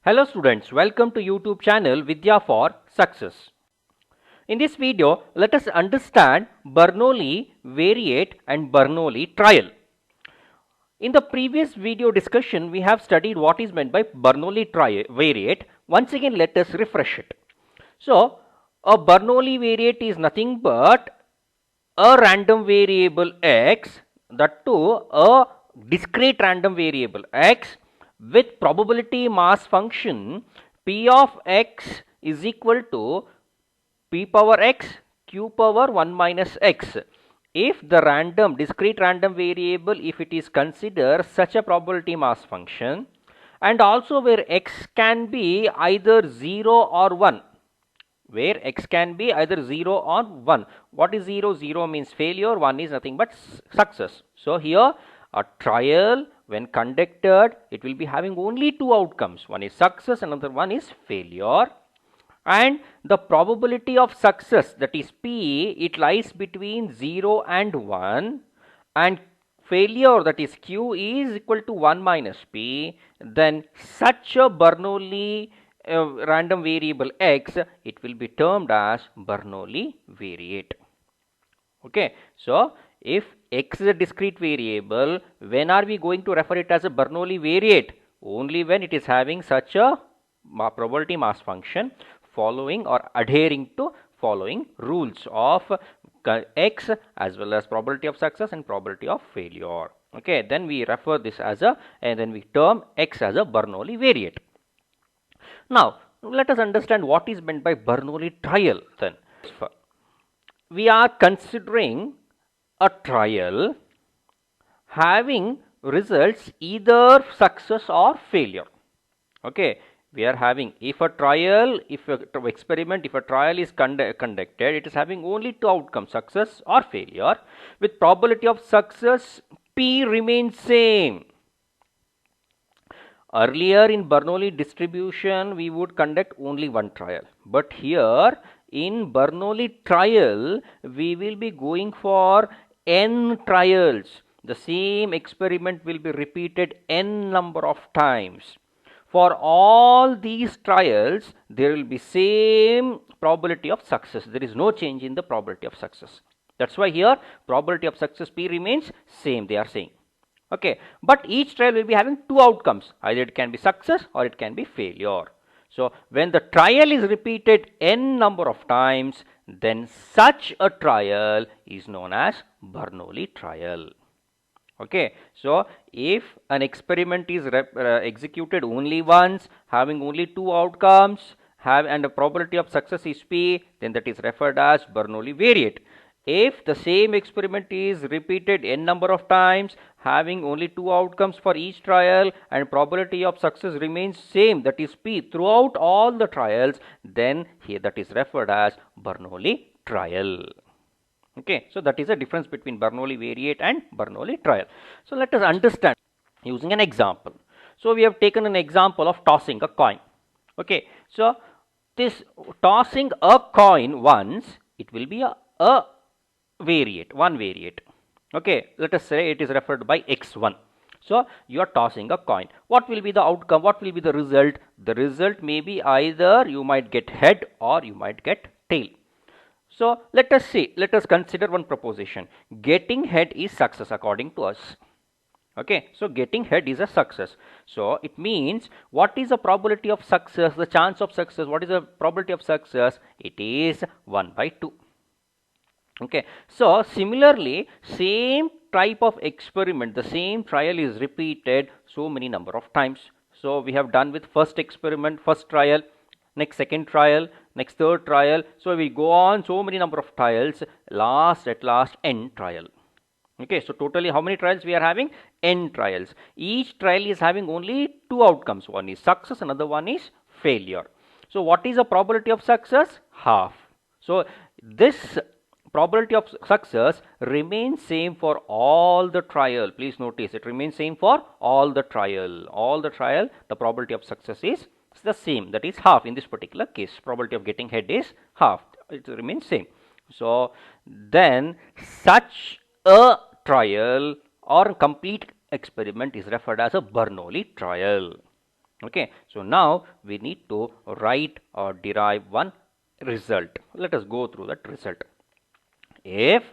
Hello students, welcome to YouTube channel Vidya for Success. In this video, let us understand Bernoulli variate and Bernoulli trial. In the previous video discussion, we have studied what is meant by Bernoulli variate. Once again, let us refresh it. So, a Bernoulli variate is nothing but a random variable x, that too a discrete random variable x with probability mass function p of x is equal to p power x q power 1 minus x. If the random discrete random variable, if it is considered such a probability mass function, and also where x can be either 0 or 1, where x can be either 0 or 1. What is 0? 0 means failure, 1 is nothing but success. So here a trial when conducted, it will be having only two outcomes. One is success, another one is failure. And the probability of success, that is P, it lies between 0 and 1, and failure, that is Q, is equal to 1 minus P. Then such a Bernoulli random variable x, it will be termed as Bernoulli variate. Okay, so if x is a discrete variable, when are we going to refer it as a Bernoulli variate? Only when it is having such a probability mass function following or adhering to following rules of x as well as probability of success and probability of failure. Okay, then we refer this as a, and then we term x as a Bernoulli variate. Now, let us understand what is meant by Bernoulli trial then. We are considering a trial having results either success or failure. Okay, we are having, if a trial, if a experiment, if a trial is conducted, it is having only two outcomes, success or failure. With probability of success, P remains same. Earlier in Bernoulli distribution, we would conduct only one trial, but here in Bernoulli trial, we will be going for n trials. The same experiment will be repeated n number of times. For all these trials, there will be same probability of success. There is no change in the probability of success. That's why here probability of success P remains same, they are saying. Okay, but each trial will be having two outcomes. Either it can be success or it can be failure. So when the trial is repeated n number of times, then such a trial is known as Bernoulli trial. Okay, so if an experiment is executed only once, having only two outcomes, and the probability of success is P, then that is referred as Bernoulli variate. If the same experiment is repeated n number of times, having only two outcomes for each trial, and probability of success remains same, that is P, throughout all the trials, then here that is referred as Bernoulli trial. Okay, so that is the difference between Bernoulli variate and Bernoulli trial. So let us understand using an example. So we have taken an example of tossing a coin. Okay, so this tossing a coin once, it will be a variate, one variate. Okay, let us say it is referred by x1. So you are tossing a coin. What will be the outcome? What will be the result? The result may be either you might get head or you might get tail. So let us see, let us consider one proposition. Getting head is success according to us. Okay, so getting head is a success. So it means, what is the probability of success, the chance of success? What is the probability of success? It is 1 by 2. Okay, so similarly, same type of experiment, the same trial is repeated so many number of times. So we have done with first experiment, first trial, next second trial, next third trial. So we go on so many number of trials, at last n trial. Okay, so totally how many trials we are having? N trials. Each trial is having only two outcomes. One is success, another one is failure. So what is the probability of success? Half. So this probability of success remains same for all the trial. Please notice, it remains same for all the trial. All the trial, the probability of success is the same, that is half. In this particular case, probability of getting head is half, it remains same. So then such a trial or complete experiment is referred as a Bernoulli trial. Okay, so now we need to write or derive one result. Let us go through that result. If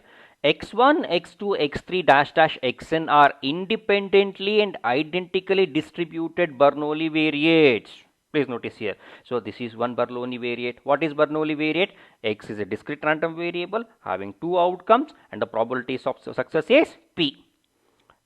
x1, x2, x3 dash dash xn are independently and identically distributed Bernoulli variates. Please notice here. So this is one Bernoulli variate. What is Bernoulli variate? X is a discrete random variable having two outcomes and the probabilities of success is P.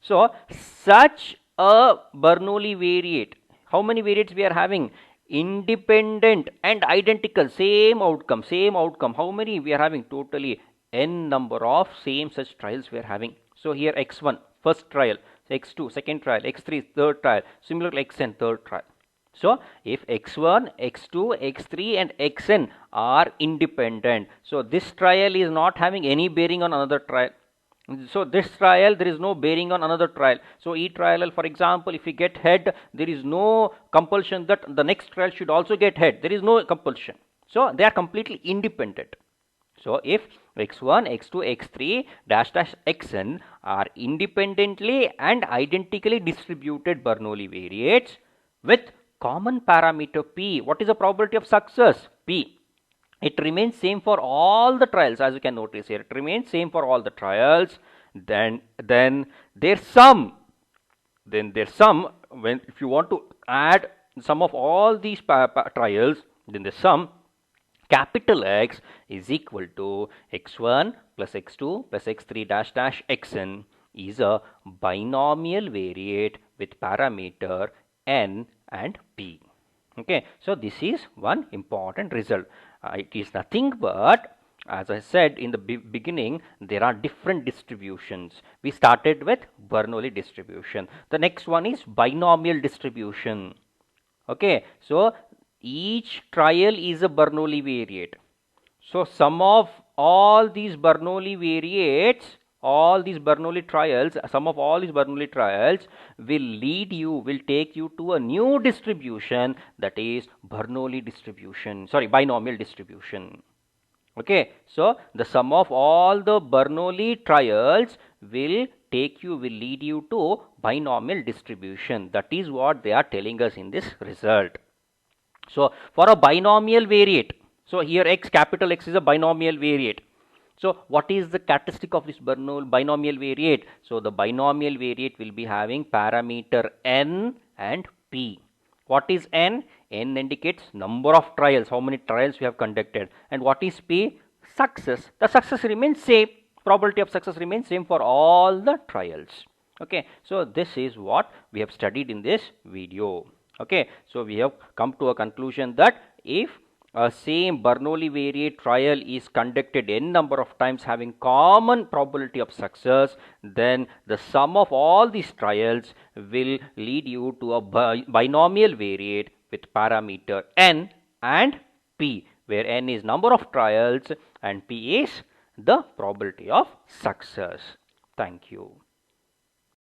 So such a Bernoulli variate, how many variates we are having? Independent and identical, same outcome, same outcome. How many we are having? Totally n number of same such trials we are having. So here x1 first trial, x2 second trial, x3 third trial, similarly xn third trial. So if x1, x2, x3 and xn are independent, so this trial is not having any bearing on another trial. So this trial, there is no bearing on another trial. So each trial, for example, if we get head, there is no compulsion that the next trial should also get head. There is no compulsion. So they are completely independent. So if x1, x2, x3 dash dash xn are independently and identically distributed Bernoulli variates with common parameter p, what is the probability of success? P. It remains same for all the trials, as you can notice here. It remains same for all the trials. Then their sum, when if you want to add sum of all these trials, then the sum capital X is equal to x1 plus x2 plus x3 dash dash xn is a binomial variate with parameter n and p. Okay, so this is one important result. It is nothing but, as I said in the beginning, there are different distributions. We started with Bernoulli distribution. The next one is binomial distribution. Okay, so each trial is a Bernoulli variate. So sum of all these Bernoulli variates, all these Bernoulli trials, sum of all these Bernoulli trials will take you to a new distribution, that is Bernoulli distribution, binomial distribution. Okay, so the sum of all the Bernoulli trials will lead you to binomial distribution. That is what they are telling us in this result. So for a binomial variate, so here capital X is a binomial variate. So what is the characteristic of this binomial variate? So the binomial variate will be having parameter n and p. What is n? N indicates number of trials, how many trials we have conducted. And what is p? Success. The success remains same. Probability of success remains same for all the trials. Okay, so this is what we have studied in this video. Okay, so we have come to a conclusion that if a same Bernoulli variate trial is conducted n number of times having common probability of success, then the sum of all these trials will lead you to a binomial variate with parameter n and p, where n is number of trials and p is the probability of success. Thank you.